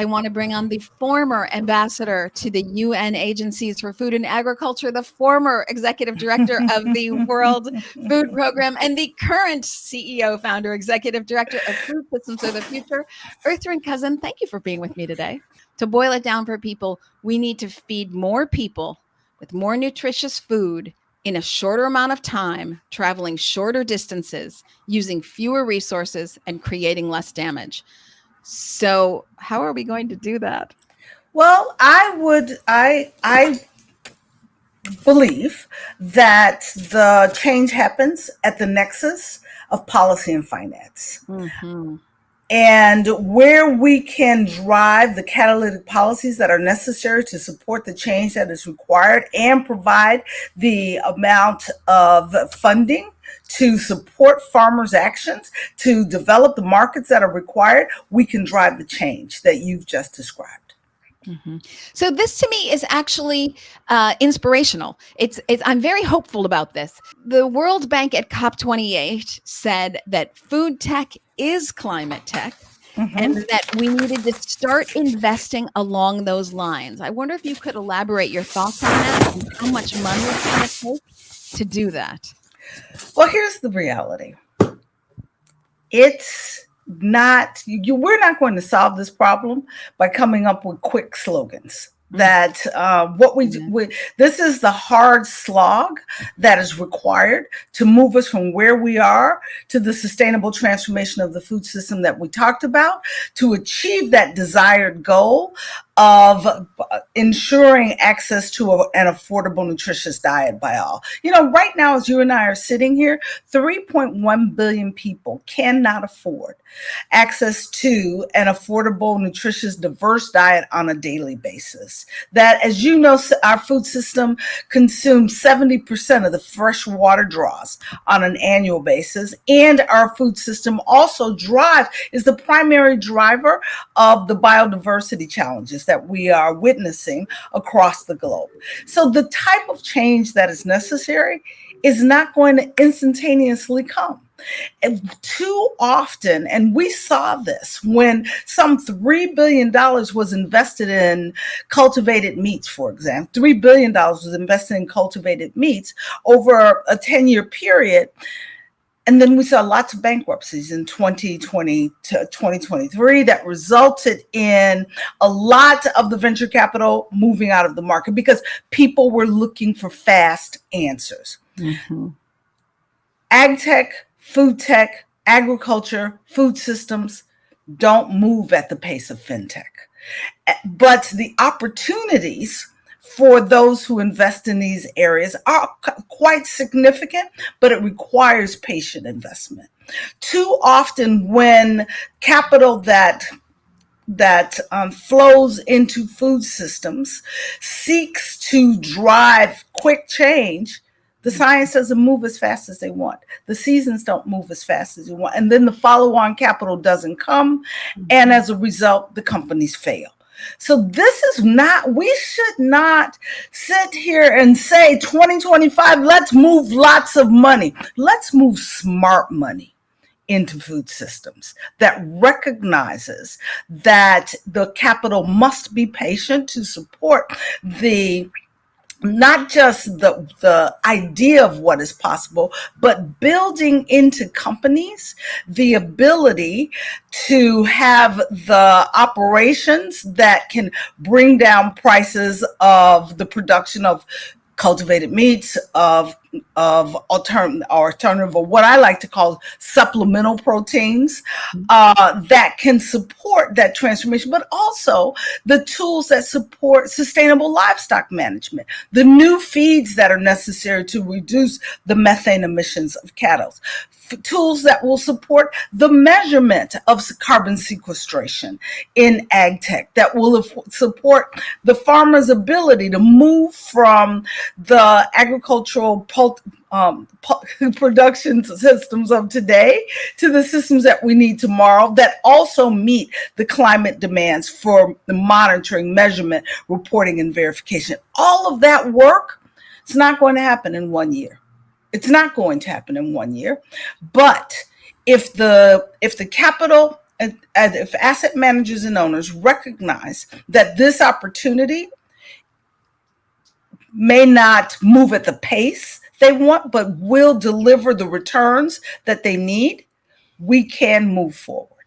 I want to bring on the former ambassador to the UN Agencies for Food and Agriculture, the former executive director of the World Food Program, and the current CEO, founder, executive director of Food Systems of the Future, Ertharin Cousin. Thank you for being with me today. To boil it down for people, we need to feed more people with more nutritious food in a shorter amount of time, traveling shorter distances, using fewer resources, and creating less damage. So how are we going to do that? Well, I believe that the change happens at the nexus of policy and finance. Mm-hmm. And where we can drive the catalytic policies that are necessary to support the change that is required and provide the amount of funding to support farmers' actions, to develop the markets that are required, we can drive the change that you've just described. Mm-hmm. So this to me is actually inspirational. I'm very hopeful about this. The World Bank at COP28 said that food tech is climate tech, and that we needed to start investing along those lines. I wonder if you could elaborate your thoughts on that and how much money it's going to take to do that. Well, here's the reality. It's not, we're not going to solve this problem by coming up with quick slogans. That this is the hard slog that is required to move us from where we are to the sustainable transformation of the food system that we talked about, to achieve that desired goal of ensuring access to an affordable, nutritious diet by all. Right now, as you and I are sitting here, 3.1 billion people cannot afford access to an affordable, nutritious, diverse diet on a daily basis. That, as you know, our food system consumes 70% of the fresh water draws on an annual basis. And our food system also is the primary driver of the biodiversity challenges that we are witnessing across the globe. So the type of change that is necessary is not going to instantaneously come. And too often, and we saw this when some $3 billion was invested in cultivated meats, for example. $3 billion was invested in cultivated meats over a 10-year period. And then we saw lots of bankruptcies in 2020 to 2023 that resulted in a lot of the venture capital moving out of the market because people were looking for fast answers. Mm-hmm. Ag tech, food tech, agriculture, food systems don't move at the pace of fintech. But the opportunities for those who invest in these areas are quite significant, but it requires patient investment. Too often when capital that flows into food systems seeks to drive quick change, the science doesn't move as fast as they want. The seasons don't move as fast as you want. And then the follow-on capital doesn't come. And as a result, the companies fail. So we should not sit here and say 2025, let's move lots of money. Let's move smart money into food systems that recognizes that the capital must be patient to support not just the idea of what is possible, but building into companies the ability to have the operations that can bring down prices of the production of cultivated meats, of alternative, or what I like to call supplemental proteins that can support that transformation, but also the tools that support sustainable livestock management, the new feeds that are necessary to reduce the methane emissions of cattle, tools that will support the measurement of carbon sequestration in ag tech, that will support the farmer's ability to move from the agricultural production systems of today to the systems that we need tomorrow that also meet the climate demands for the monitoring, measurement, reporting, and verification. All of that work, it's not going to happen in 1 year. It's not going to happen in 1 year. But if the capital and if asset managers and owners recognize that this opportunity may not move at the pace they want, but will deliver the returns that they need, we can move forward.